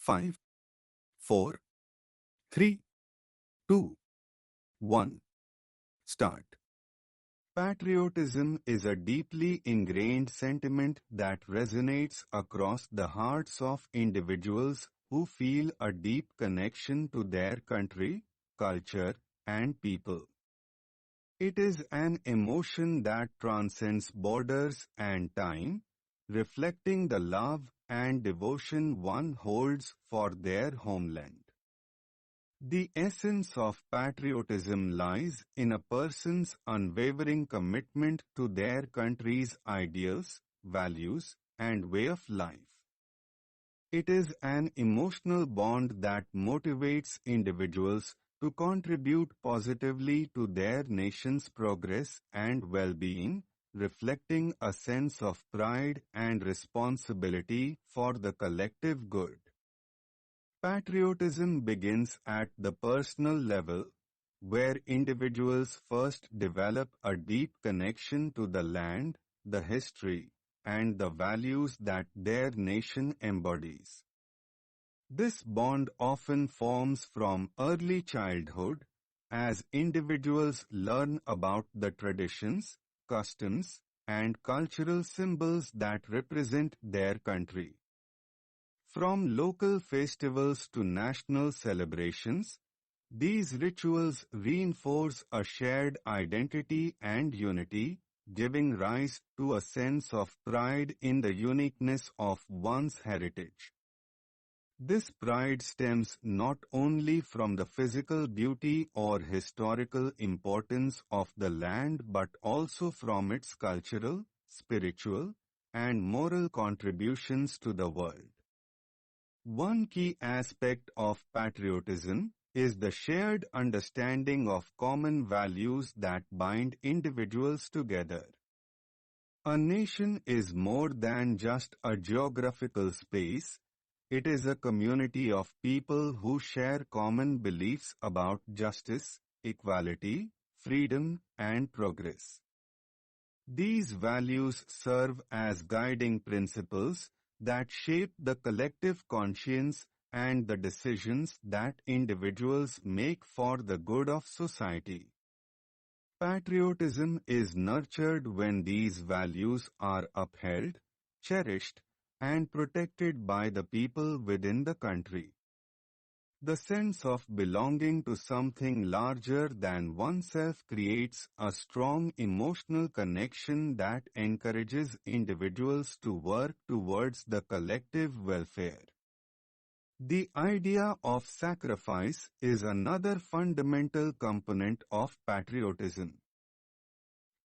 5, 4, 3, 2, 1. Start. Patriotism is a deeply ingrained sentiment that resonates across the hearts of individuals who feel a deep connection to their country, culture, and people. It is an emotion that transcends borders and time, reflecting the love and devotion one holds for their homeland. The essence of patriotism lies in a person's unwavering commitment to their country's ideals, values, and way of life. It is an emotional bond that motivates individuals to contribute positively to their nation's progress and well-being, reflecting a sense of pride and responsibility for the collective good. Patriotism begins at the personal level, where individuals first develop a deep connection to the land, the history, and the values that their nation embodies. This bond often forms from early childhood, as individuals learn about the traditions, customs, and cultural symbols that represent their country. From local festivals to national celebrations, these rituals reinforce a shared identity and unity, giving rise to a sense of pride in the uniqueness of one's heritage. This pride stems not only from the physical beauty or historical importance of the land but also from its cultural, spiritual, and moral contributions to the world. One key aspect of patriotism is the shared understanding of common values that bind individuals together. A nation is more than just a geographical space, it is a community of people who share common beliefs about justice, equality, freedom, and progress. These values serve as guiding principles that shape the collective conscience and the decisions that individuals make for the good of society. Patriotism is nurtured when these values are upheld, cherished, and protected by the people within the country. The sense of belonging to something larger than oneself creates a strong emotional connection that encourages individuals to work towards the collective welfare. The idea of sacrifice is another fundamental component of patriotism.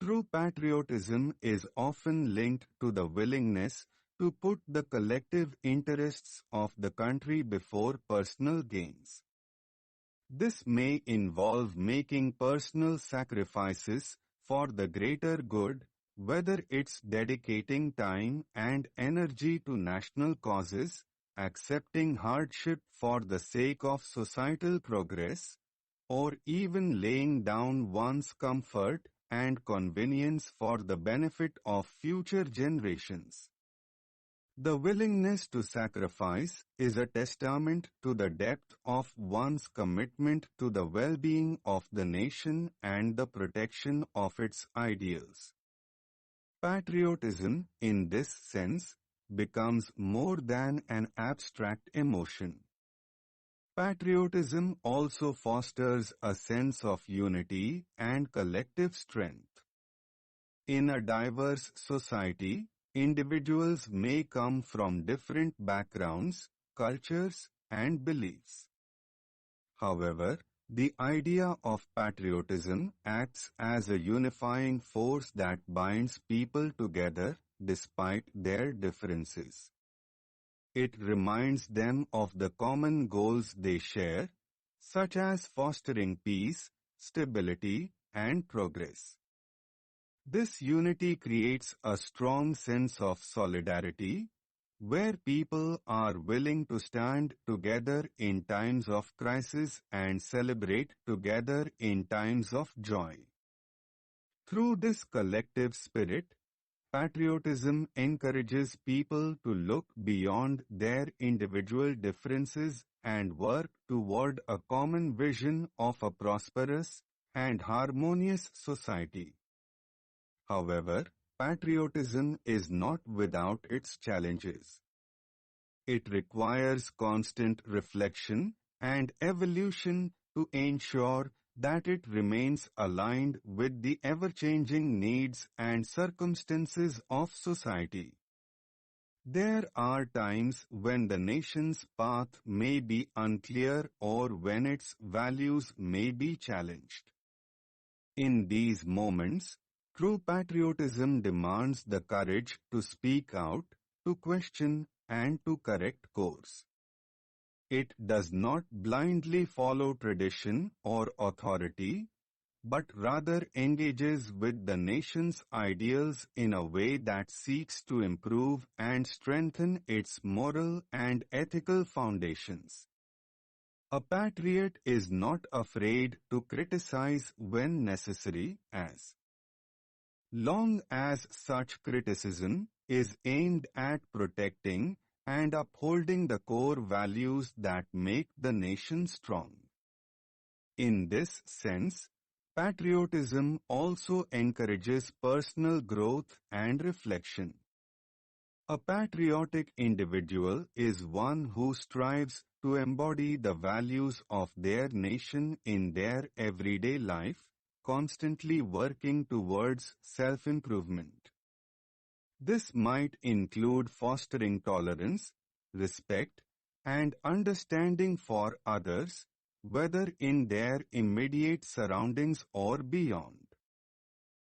True patriotism is often linked to the willingness to put the collective interests of the country before personal gains. This may involve making personal sacrifices for the greater good, whether it's dedicating time and energy to national causes, accepting hardship for the sake of societal progress, or even laying down one's comfort and convenience for the benefit of future generations. The willingness to sacrifice is a testament to the depth of one's commitment to the well-being of the nation and the protection of its ideals. Patriotism, in this sense, becomes more than an abstract emotion. Patriotism also fosters a sense of unity and collective strength. In a diverse society, individuals may come from different backgrounds, cultures, and beliefs. However, the idea of patriotism acts as a unifying force that binds people together despite their differences. It reminds them of the common goals they share, such as fostering peace, stability, and progress. This unity creates a strong sense of solidarity, where people are willing to stand together in times of crisis and celebrate together in times of joy. Through this collective spirit, Patriotism encourages people to look beyond their individual differences and work toward a common vision of a prosperous and harmonious society. However, patriotism is not without its challenges. It requires constant reflection and evolution to ensure that it remains aligned with the ever-changing needs and circumstances of society. There are times when the nation's path may be unclear or when its values may be challenged. In these moments, true patriotism demands the courage to speak out, to question, and to correct course. It does not blindly follow tradition or authority, but rather engages with the nation's ideals in a way that seeks to improve and strengthen its moral and ethical foundations. A patriot is not afraid to criticize when necessary, as long as such criticism is aimed at protecting and upholding the core values that make the nation strong. In this sense, patriotism also encourages personal growth and reflection. A patriotic individual is one who strives to embody the values of their nation in their everyday life, constantly working towards self-improvement. This might include fostering tolerance, respect, and understanding for others, whether in their immediate surroundings or beyond.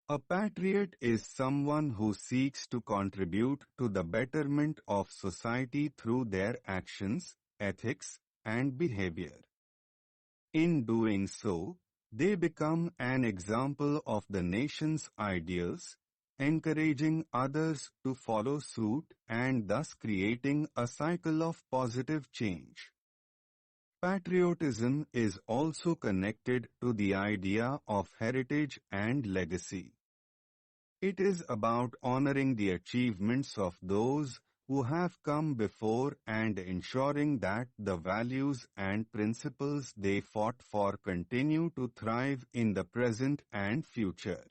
A patriot is someone who seeks to contribute to the betterment of society through their actions, ethics, and behavior. In doing so, they become an example of the nation's ideals, encouraging others to follow suit and thus creating a cycle of positive change. Patriotism is also connected to the idea of heritage and legacy. It is about honoring the achievements of those who have come before and ensuring that the values and principles they fought for continue to thrive in the present and future.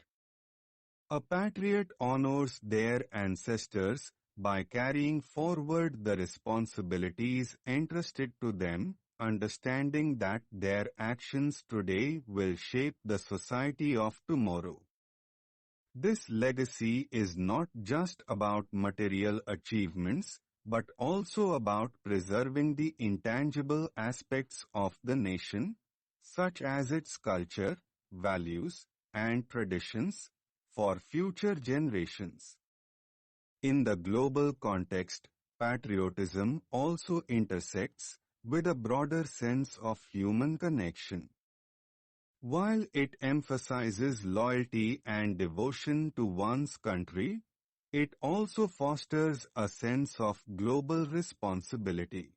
A patriot honors their ancestors by carrying forward the responsibilities entrusted to them, understanding that their actions today will shape the society of tomorrow. This legacy is not just about material achievements, but also about preserving the intangible aspects of the nation, such as its culture, values, and traditions, for future generations. In the global context, patriotism also intersects with a broader sense of human connection. While it emphasizes loyalty and devotion to one's country, it also fosters a sense of global responsibility.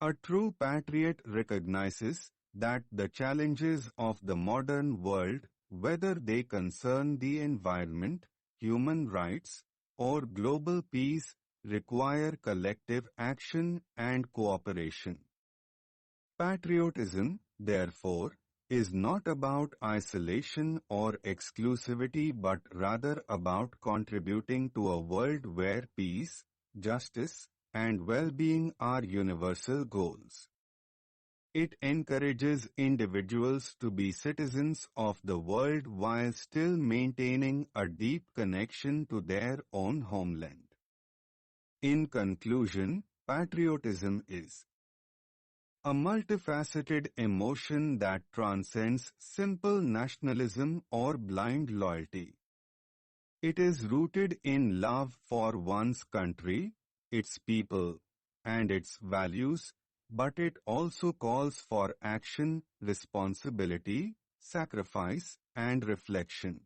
A true patriot recognizes that the challenges of the modern world, whether they concern the environment, human rights, or global peace, require collective action and cooperation. Patriotism, therefore, is not about isolation or exclusivity but rather about contributing to a world where peace, justice, and well-being are universal goals. It encourages individuals to be citizens of the world while still maintaining a deep connection to their own homeland. In conclusion, patriotism is a multifaceted emotion that transcends simple nationalism or blind loyalty. It is rooted in love for one's country, its people, and its values, but it also calls for action, responsibility, sacrifice, and reflection.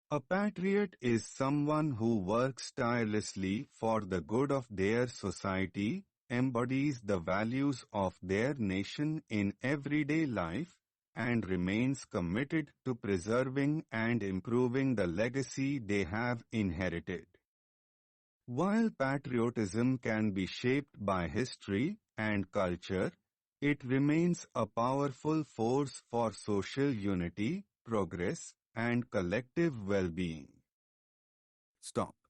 A patriot is someone who works tirelessly for the good of their society, embodies the values of their nation in everyday life, and remains committed to preserving and improving the legacy they have inherited. While patriotism can be shaped by history and culture, it remains a powerful force for social unity, progress, and collective well-being. Stop.